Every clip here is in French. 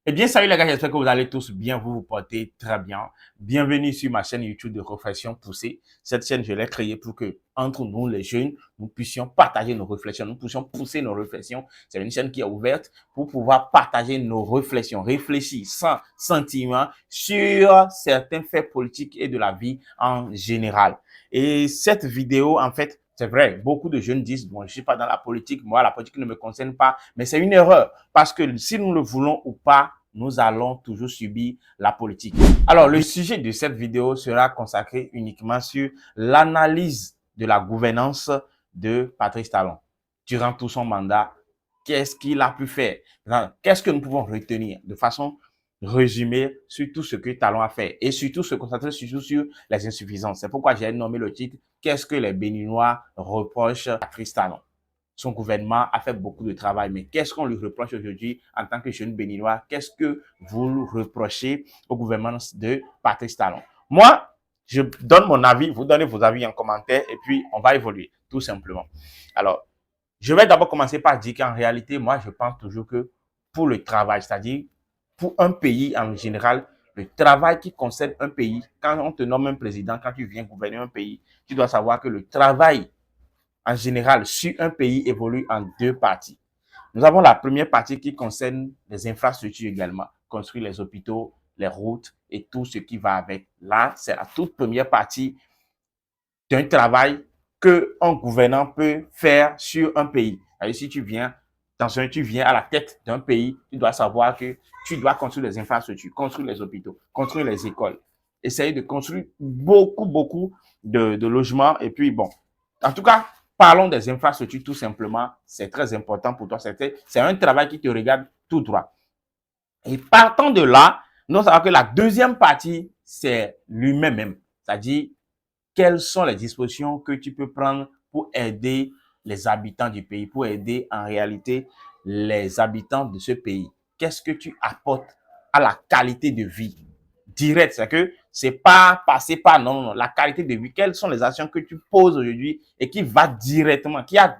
Eh bien, salut les gars, j'espère que vous allez tous bien, vous vous portez très bien. Bienvenue sur ma chaîne YouTube de Réflexion Poussée. Cette chaîne, je l'ai créée pour que, entre nous les jeunes, nous puissions partager nos réflexions, nous puissions pousser nos réflexions. C'est une chaîne qui est ouverte pour pouvoir partager nos réflexions, réfléchir sans sentiment sur certains faits politiques et de la vie en général. Et cette vidéo, en fait, c'est vrai, beaucoup de jeunes disent, bon, je suis pas dans la politique, moi, la politique ne me concerne pas, mais c'est une erreur parce que si nous le voulons ou pas, nous allons toujours subir la politique. Alors, le sujet de cette vidéo sera consacré uniquement sur l'analyse de la gouvernance de Patrice Talon. Durant tout son mandat, qu'est-ce qu'il a pu faire? Qu'est-ce que nous pouvons retenir de façon résumée sur tout ce que Talon a fait et surtout se concentrer surtout sur les insuffisances. C'est pourquoi j'ai nommé le titre « Qu'est-ce que les Béninois reprochent à Patrice Talon ?» Son gouvernement a fait beaucoup de travail, mais qu'est-ce qu'on lui reproche aujourd'hui en tant que jeune béninois? Qu'est-ce que vous reprochez au gouvernement de Patrice Talon? Moi, je donne mon avis, vous donnez vos avis en commentaire et puis on va évoluer, tout simplement. Alors, je vais d'abord commencer par dire qu'en réalité, moi, je pense toujours que pour le travail, c'est-à-dire pour un pays en général, le travail qui concerne un pays, quand on te nomme un président, quand tu viens gouverner un pays, tu dois savoir que le travail en général, sur un pays évolue en deux parties. Nous avons la première partie qui concerne les infrastructures également, construire les hôpitaux, les routes et tout ce qui va avec. Là, c'est la toute première partie d'un travail qu'un gouvernant peut faire sur un pays. Alors, si tu viens à la tête d'un pays, tu dois savoir que tu dois construire les infrastructures, construire les hôpitaux, construire les écoles, essayer de construire beaucoup de logements. Et puis, bon, en tout cas, parlons des infrastructures tout simplement. C'est très important pour toi. C'est un travail qui te regarde tout droit. Et partant de là, nous savons que la deuxième partie, c'est l'humain même. C'est-à-dire, quelles sont les dispositions que tu peux prendre pour aider les habitants du pays, pour aider en réalité les habitants de ce pays. Qu'est-ce que tu apportes à la qualité de vie directe? C'est que c'est pas passer par non, la qualité de vie. Quelles sont les actions que tu poses aujourd'hui et qui va directement, qui a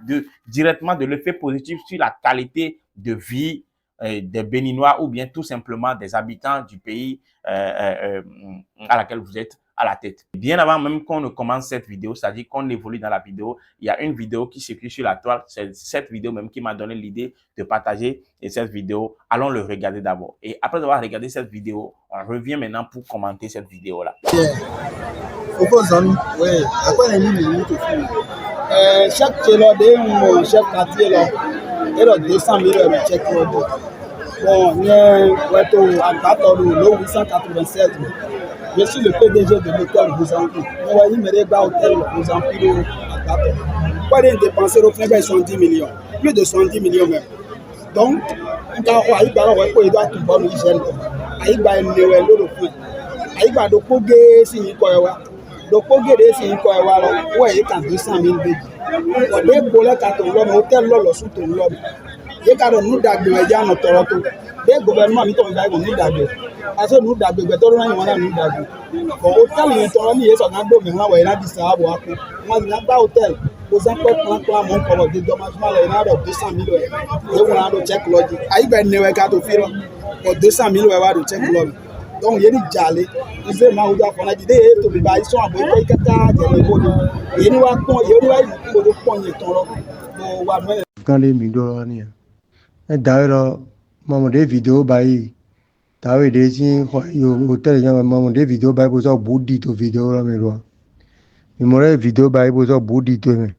directement de l'effet positif sur la qualité de vie des Béninois ou bien tout simplement des habitants du pays à laquelle vous êtes à la tête. Bien avant même qu'on ne commence cette vidéo, c'est-à-dire qu'on évolue dans la vidéo, il y a une vidéo qui circule sur la toile. C'est cette vidéo même qui m'a donné l'idée de partager et cette vidéo. Allons le regarder d'abord. Et après avoir regardé cette vidéo, on revient maintenant pour commenter cette vidéo-là. Chaque chef quartier là, il a 200 000 chèques. Bon, en 896. Je suis le PDG de l'hôtel Bouzankou. Vous voyez, il me regarde l'hôtel Bouzankou à Tato. Quoi de dépenser au final 70 millions, plus de 70 millions même. Donc, quand il doit tout bon, il gère. Il va le point. Il va le poguer si il quoi. Le poguer si il quoi. Ouais, il a 200 000 bébés. Les bolets à ton homme, hôtel lolo sous ton homme. Les gars nous d'agréger notre Toronto. Les gouvernements nous d'agréger. Parce que nous d'agréger, nous d'agréger. Bon, hôtel il est en train de se faire mais là, il a dit ça à boire. Moi, il n'y a pas hôtel. Aux emplois pour mon corps, des dommagements, il y a 200 000 euros. Et on a le check logique. Aïe, ben, il y a 200 000 euros de check logique. Donc, il y a des jalés. Ils sont là, on a dit, ils sont à boire, ils quand les vidéos là, d'ailleurs, maman des vidéos bail, d'ailleurs des signes, hôtel, maman des vidéos bail pour ça, bouddhi to vidéo là, mais loin. Mais moi vidéo bail pour ça, bouddhi to mais.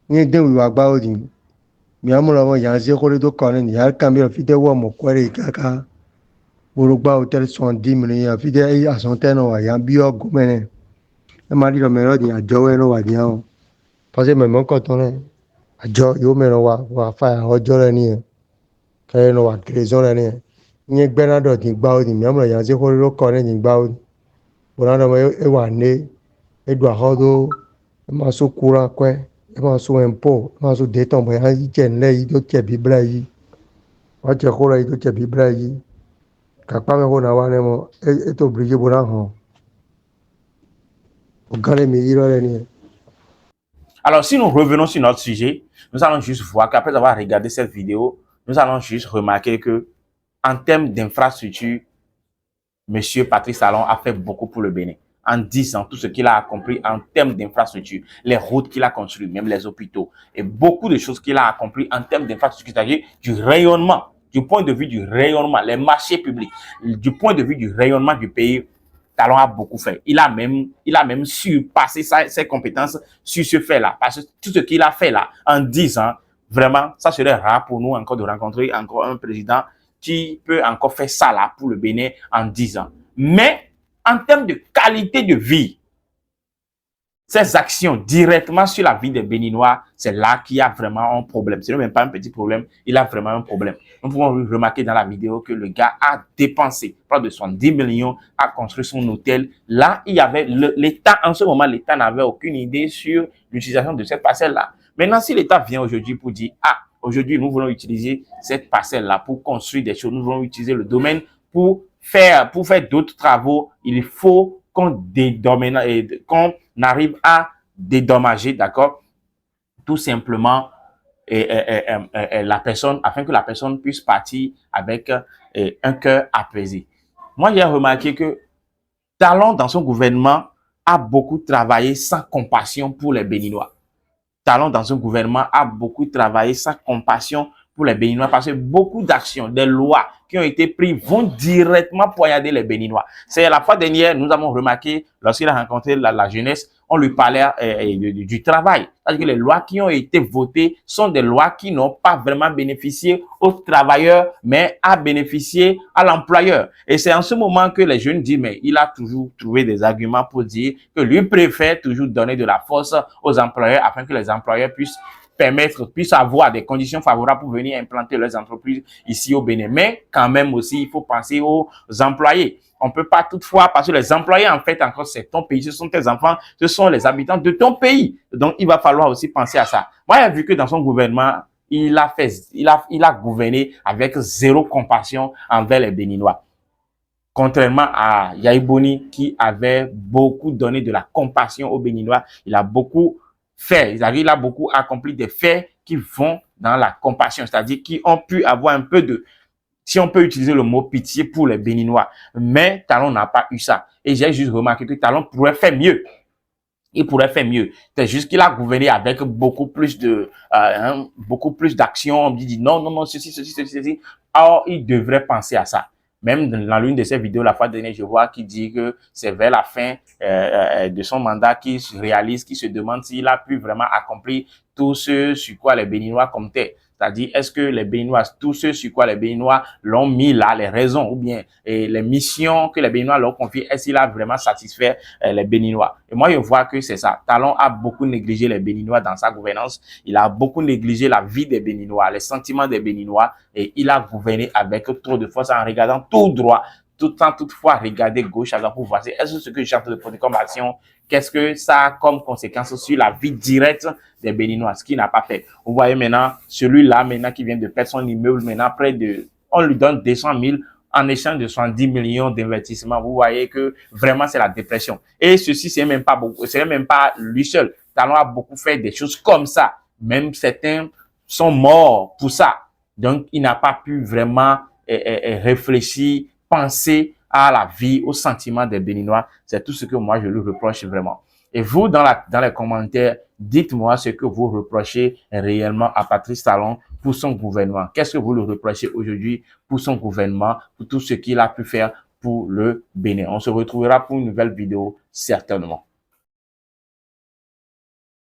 Ni deux ou pas au din. Mais à mon avis, il y a un zéro de quand il y a quand même vidéo à mon quoi les caca. Pour pas hôtel 70 millions, vidéo à centaines, il y a un bio gourmet. Et m'a dit le meilleur, il y a Joe no va dire. Parce que même quand on est Joe, yo me no va faire un Joe ni. Kaya no wa creation la ni. Ni Bernardo ti gba o ni mi amọ yan se ko ro ko ni gba o. Bernardo mo e wa ne e do ahodo e ma so kura kwe e ma so empo e ma so de ton bo yan yi je nle yi do che biblia yi. Wa che ko la yi do che biblia yi. Ka pa me ko na wa ne mo e to brige bo na han. O gale mi iro le ni. Alors, si nous revenons sur notre sujet, nous allons juste voir qu'après avoir regardé cette vidéo, nous allons juste remarquer que en termes d'infrastructure, Monsieur Patrice Talon a fait beaucoup pour le Bénin. En 10 ans, tout ce qu'il a accompli en termes d'infrastructure, les routes qu'il a construites, même les hôpitaux, et beaucoup de choses qu'il a accompli en termes d'infrastructure, c'est-à-dire du rayonnement, du point de vue du rayonnement, les marchés publics, du point de vue du rayonnement du pays, Talon a beaucoup fait. Il a même surpassé ses compétences sur ce fait-là. Parce que tout ce qu'il a fait là, en 10 ans, vraiment, ça serait rare pour nous encore de rencontrer encore un président qui peut encore faire ça là pour le Bénin en 10 ans. Mais en termes de qualité de vie, ces actions directement sur la vie des Béninois, c'est là qu'il y a vraiment un problème. Ce n'est même pas un petit problème, il a vraiment un problème. Nous pouvons remarquer dans la vidéo que le gars a dépensé près de 70 millions à construire son hôtel. Là, il y avait l'État, en ce moment, l'État n'avait aucune idée sur l'utilisation de cette parcelle-là. Maintenant, si l'État vient aujourd'hui pour dire, ah, aujourd'hui, nous voulons utiliser cette parcelle-là pour construire des choses, nous voulons utiliser le domaine pour faire d'autres travaux, il faut qu'on arrive à dédommager, d'accord, tout simplement la personne, afin que la personne puisse partir avec un cœur apaisé. Moi, j'ai remarqué que Talon, dans son gouvernement, a beaucoup travaillé sans compassion pour les Béninois. Talon, dans son gouvernement, a beaucoup travaillé sans compassion pour les Béninois, parce que beaucoup d'actions, des lois qui ont été prises vont directement poignarder les Béninois. C'est la fois dernière, nous avons remarqué, lorsqu'il a rencontré la jeunesse, on lui parlait du travail. C'est-à-dire que les lois qui ont été votées sont des lois qui n'ont pas vraiment bénéficié aux travailleurs, mais a bénéficié à l'employeur. Et c'est en ce moment que les jeunes disent, mais il a toujours trouvé des arguments pour dire que lui préfère toujours donner de la force aux employeurs afin que les employeurs puissent avoir des conditions favorables pour venir implanter leurs entreprises ici au Bénin. Mais quand même aussi, il faut penser aux employés. On peut pas toutefois, parce que les employés, en fait, encore, c'est ton pays, ce sont tes enfants, ce sont les habitants de ton pays. Donc, il va falloir aussi penser à ça. Moi, j'ai vu que dans son gouvernement, il a gouverné avec zéro compassion envers les Béninois. Contrairement à Yahi Boni, qui avait beaucoup donné de la compassion aux Béninois, il a beaucoup fait, il a beaucoup accompli des faits qui vont dans la compassion, c'est-à-dire qui ont pu avoir un peu de, si on peut utiliser le mot pitié pour les Béninois. Mais Talon n'a pas eu ça. Et j'ai juste remarqué que Talon pourrait faire mieux. Il pourrait faire mieux. C'est juste qu'il a gouverné avec beaucoup plus d'actions. On dit non, ceci. Or, il devrait penser à ça. Même dans l'une de ses vidéos, la fois dernière, je vois qu'il dit que c'est vers la fin de son mandat qu'il réalise, qu'il se demande s'il a pu vraiment accomplir tout ce sur quoi les Béninois comptaient. C'est-à-dire, est-ce que les Béninois, tout ce sur quoi les Béninois l'ont mis là, les raisons ou bien les missions que les Béninois leur confient, est-ce qu'il a vraiment satisfait les Béninois? Et moi, je vois que c'est ça. Talon a beaucoup négligé les Béninois dans sa gouvernance. Il a beaucoup négligé la vie des Béninois, les sentiments des Béninois, et il a gouverné avec trop de force en regardant tout droit, tout le temps, toutefois, regarder gauche à droite pour voir est-ce que ce que je suis en train de prendre comme action, qu'est-ce que ça a comme conséquence sur la vie directe des Béninois, ce qu'il n'a pas fait. Vous voyez maintenant, celui-là, maintenant, qui vient de perdre son immeuble, maintenant, on lui donne 200 000 en échange de 70 millions d'investissements. Vous voyez que vraiment, c'est la dépression. Et ceci, c'est même pas beaucoup, c'est même pas lui seul. Talon a beaucoup fait des choses comme ça. Même certains sont morts pour ça. Donc, il n'a pas pu vraiment réfléchir, penser à la vie, aux sentiments des Béninois. C'est tout ce que moi, je lui reproche vraiment. Et vous, dans les commentaires, dites-moi ce que vous reprochez réellement à Patrice Talon pour son gouvernement. Qu'est-ce que vous le reprochez aujourd'hui pour son gouvernement, pour tout ce qu'il a pu faire pour le Bénin? On se retrouvera pour une nouvelle vidéo, certainement.